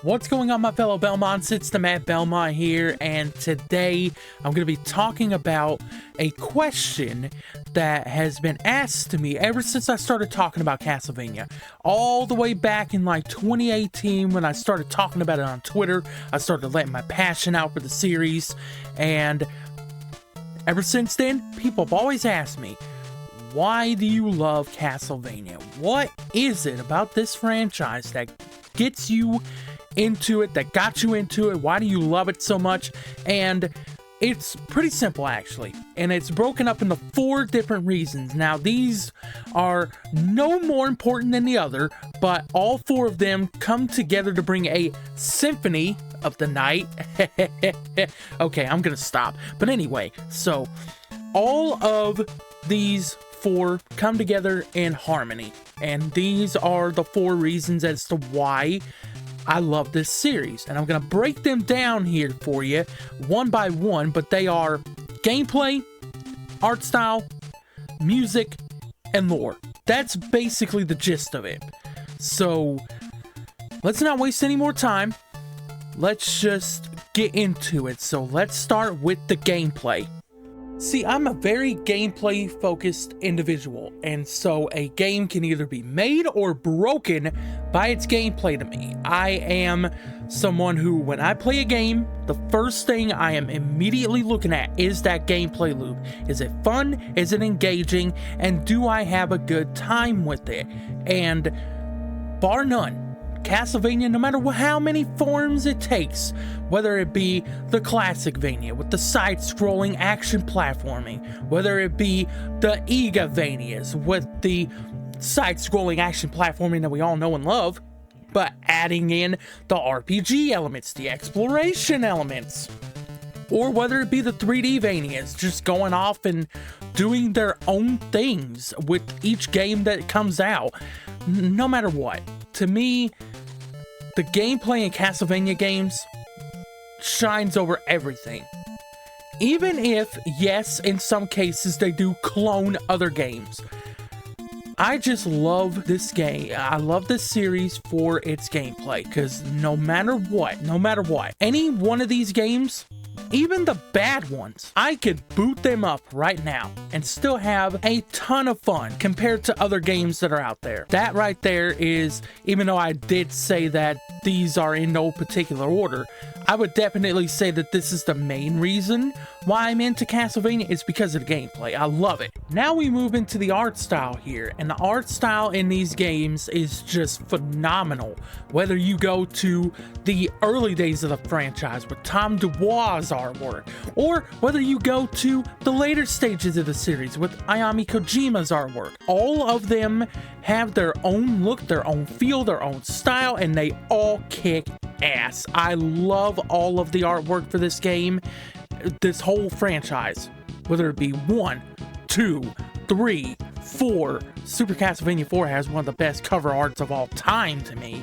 What's going on, my fellow Belmonts? It's TheMadBelmont here, and today I'm going to be talking about a question that has been asked to me ever since I started talking about Castlevania. All the way back in like 2018 when I started talking about it on Twitter. I started letting my passion out for the series, and ever since then, people have always asked me, why do you love Castlevania? What is it about this franchise that gets you into it, that got you into it? Why do you love it so much? And it's pretty simple, actually, and it's broken up into 4 different reasons. Now, these are no more important than the other, but all 4 of them come together to bring a symphony of the night. Okay, I'm gonna stop. But anyway, so all of these 4 come together in harmony, and these are the 4 reasons as to why I love this series, and I'm gonna break them down here for you one by one, but they are gameplay, art style, music, and lore. That's basically the gist of it. So let's not waste any more time. Let's just get into it. So let's start with the gameplay. See, I'm a very gameplay focused individual, and so a game can either be made or broken by its gameplay to me. I am someone who, when I play a game, the first thing I am immediately looking at is that gameplay loop. Is it fun? Is it engaging? And do I have a good time with it? And bar none, Castlevania, no matter how many forms it takes, whether it be the classic Vania with the side-scrolling action platforming, whether it be the Ega Vanias with the side-scrolling action platforming that we all know and love, but adding in the RPG elements, the exploration elements, or whether it be the 3D Vanias just going off and doing their own things with each game that comes out. No matter what, to me, the gameplay in Castlevania games shines over everything. Even if, yes, in some cases they do clone other games. I just love this game. I love this series for its gameplay, because no matter what, any one of these games, even the bad ones, I could boot them up right now and still have a ton of fun compared to other games that are out there. That right there is, even though I did say that these are in no particular order, I would definitely say that this is the main reason why I'm into Castlevania. Is because of the gameplay. I love it. Now we move into the art style here, and the art style in these games is just phenomenal. Whether you go to the early days of the franchise with Tom Dubois' artwork, or whether you go to the later stages of the series with Ayami Kojima's artwork, all of them have their own look, their own feel, their own style, and they all kick ass. I love all of the artwork for this game, this whole franchise, whether it be 1, 2, 3, 4. Super Castlevania 4 has one of the best cover arts of all time to me.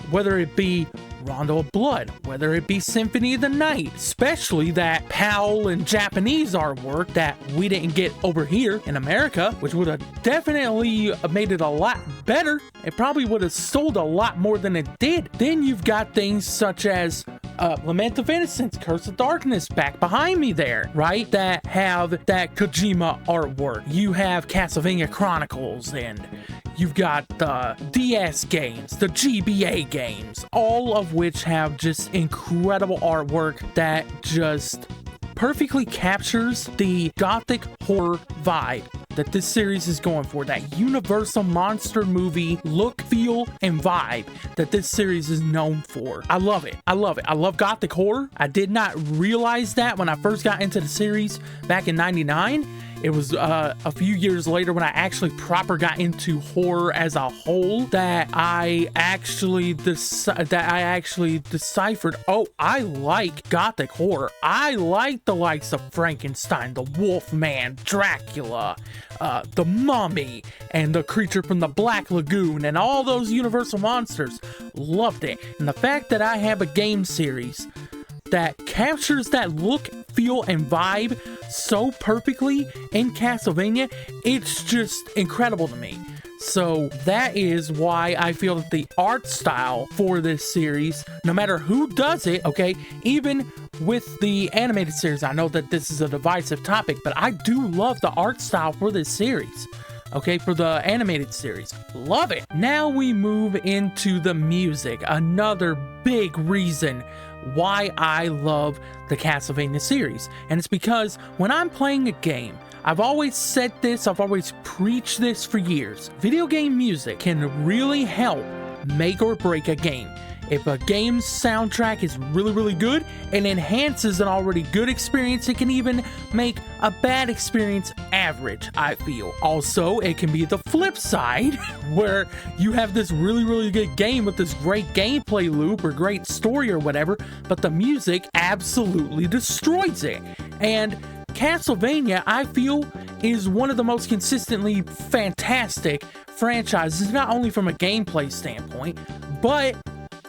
Whether it be Rondo of Blood, whether it be Symphony of the Night, especially that PAL and Japanese artwork that we didn't get over here in America, which would have definitely made it a lot better. It probably would have sold a lot more than it did. Then you've got things such as Lament of Innocence, Curse of Darkness back behind me there, right? That have that Kojima artwork. You have Castlevania Chronicles, and you've got the DS games, the GBA games, all of which have just incredible artwork that just perfectly captures the gothic horror vibe that this series is going for, that universal monster movie look, feel, and vibe that this series is known for. I love it. I love it. I love gothic horror. I did not realize that when I first got into the series back in '99. It was a few years later when I actually proper got into horror as a whole that I actually deciphered, oh, I like gothic horror. I like the likes of Frankenstein, the Wolfman, Dracula, the Mummy, and the creature from the Black Lagoon, and all those Universal monsters. Loved it. And the fact that I have a game series that captures that look, feel, and vibe so perfectly in Castlevania, it's just incredible to me. So that is why I feel that the art style for this series, no matter who does it, okay, even with the animated series, I know that this is a divisive topic, but I do love the art style for this series. Okay, for the animated series. Love it. Now we move into the music. Another big reason why I love the Castlevania series. And it's because when I'm playing a game, I've always said this, I've always preached this for years. Video game music can really help make or break a game. If a game's soundtrack is really good and enhances an already good experience, it can even make a bad experience average, I feel. Also, it can be the flip side, where you have this really good game with this great gameplay loop or great story or whatever, but the music absolutely destroys it. And Castlevania, I feel, is one of the most consistently fantastic franchises, not only from a gameplay standpoint, but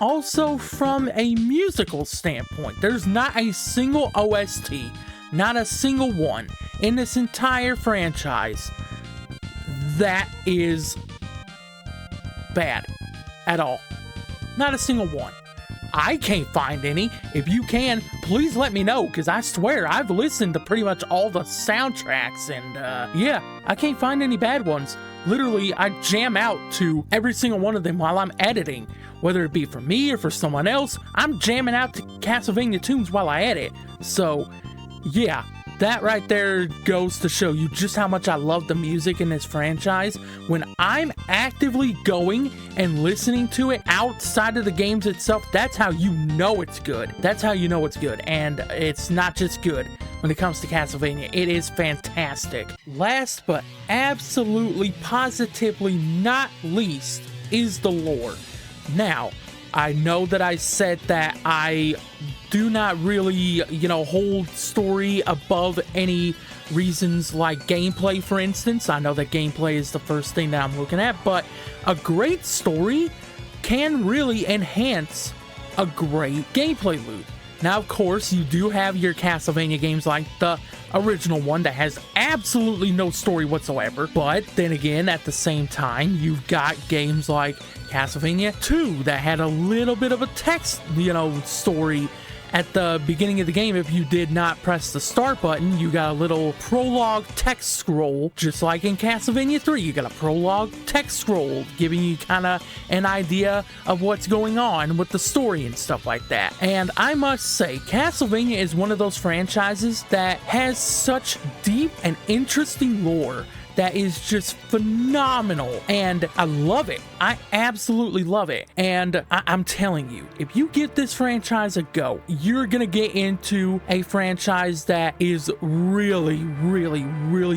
also from a musical standpoint. There's not a single OST, not a single one in this entire franchise that is bad at all. Not a single one. I can't find any. If you can, please let me know, because I swear I've listened to pretty much all the soundtracks, and yeah, I can't find any bad ones. Literally, I jam out to every single one of them while I'm editing. Whether it be for me or for someone else, I'm jamming out to Castlevania tunes while I edit. So, yeah, that right there goes to show you just how much I love the music in this franchise. When I'm actively going and listening to it outside of the games itself, that's how you know it's good. That's how you know it's good. And it's not just good when it comes to Castlevania. It is fantastic. Last but absolutely positively not least is the lore. Now, I know that I said that I do not really, hold story above any reasons like gameplay, for instance. I know that gameplay is the first thing that I'm looking at, but a great story can really enhance a great gameplay loop. Now, of course, you do have your Castlevania games like the original one that has absolutely no story whatsoever, but then again, at the same time, you've got games like Castlevania 2 that had a little bit of a text, story at the beginning of the game. If you did not press the start button, you got a little prologue text scroll, just like in Castlevania 3. You got a prologue text scroll giving you kind of an idea of what's going on with the story and stuff like that. And I must say, Castlevania is one of those franchises that has such deep and interesting lore that is just phenomenal, and I love it. I absolutely love it. And I'm telling you, if you give this franchise a go, you're gonna get into a franchise that is really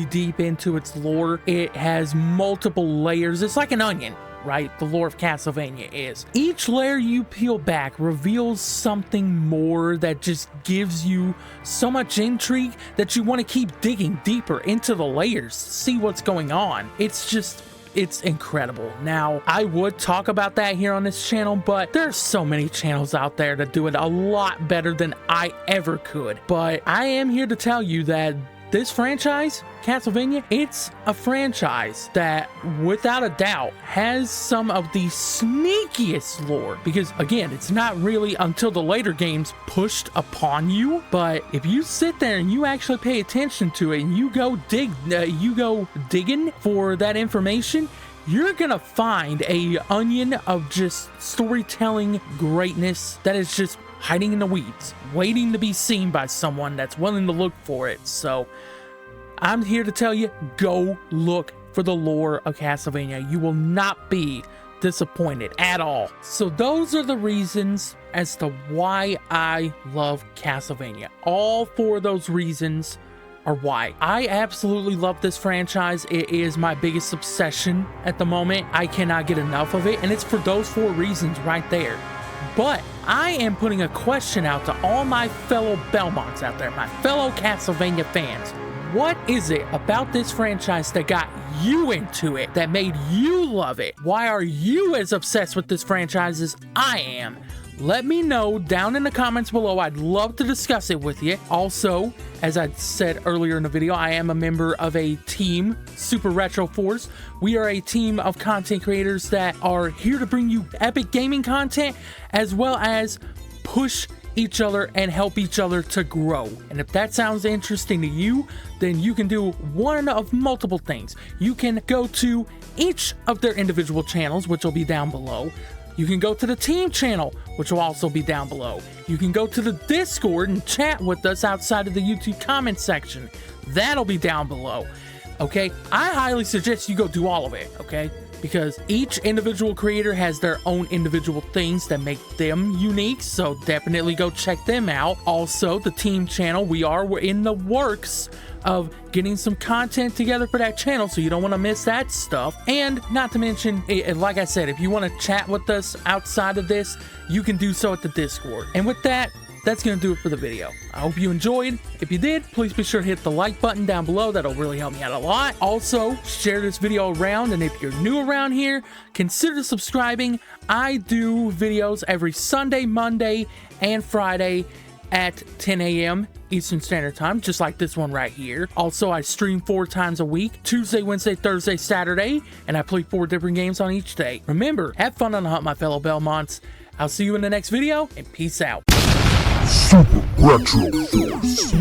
deep into its lore. It has multiple layers. It's like an onion, right? The lore of Castlevania is. Each layer you peel back reveals something more that just gives you so much intrigue that you want to keep digging deeper into the layers, see what's going on. It's incredible. Now, I would talk about that here on this channel, but there's so many channels out there that do it a lot better than I ever could. But I am here to tell you that this franchise, Castlevania, it's a franchise that, without a doubt, has some of the sneakiest lore. Because, again, it's not really until the later games pushed upon you. But if you sit there and you actually pay attention to it and you go digging for that information, you're gonna find a onion of just storytelling greatness that is just hiding in the weeds, waiting to be seen by someone that's willing to look for it. So I'm here to tell you, go look for the lore of Castlevania. You will not be disappointed at all. So those are the reasons as to why I love Castlevania. All four of those reasons are why. I absolutely love this franchise. It is my biggest obsession at the moment. I cannot get enough of it, and it's for those four reasons right there. But I am putting a question out to all my fellow Belmonts out there, my fellow Castlevania fans. What is it about this franchise that got you into it, that made you love it? Why are you as obsessed with this franchise as I am? let me know down in the comments below. I'd love to discuss it with you. Also, as I said earlier in the video, I am a member of a team, Super Retro Force. We are a team of content creators that are here to bring you epic gaming content, as well as push each other and help each other to grow. And if that sounds interesting to you, then you can do one of multiple things. You can go to each of their individual channels, which will be down below. You can go to the team channel, which will also be down below. You can go to the Discord and chat with us outside of the YouTube comment section. That'll be down below. Okay, I highly suggest you go do all of it, okay? Because each individual creator has their own individual things that make them unique, so definitely go check them out. Also, the team channel, we're in the works of getting some content together for that channel, so you don't want to miss that stuff. And not to mention, like I said, if you want to chat with us outside of this, you can do so at the Discord. And with that, that's going to do it for the video. I hope you enjoyed. If you did, please be sure to hit the like button down below. That'll really help me out a lot. Also, share this video around, and if you're new around here, consider subscribing. I do videos every Sunday, Monday, and Friday at 10 a.m. Eastern Standard Time, just like this one right here. Also, I stream 4 times a week, Tuesday, Wednesday, Thursday, Saturday, and I play 4 different games on each day. Remember, have fun on the hunt, my fellow Belmonts. I'll see you in the next video, and peace out. Super Retro Force.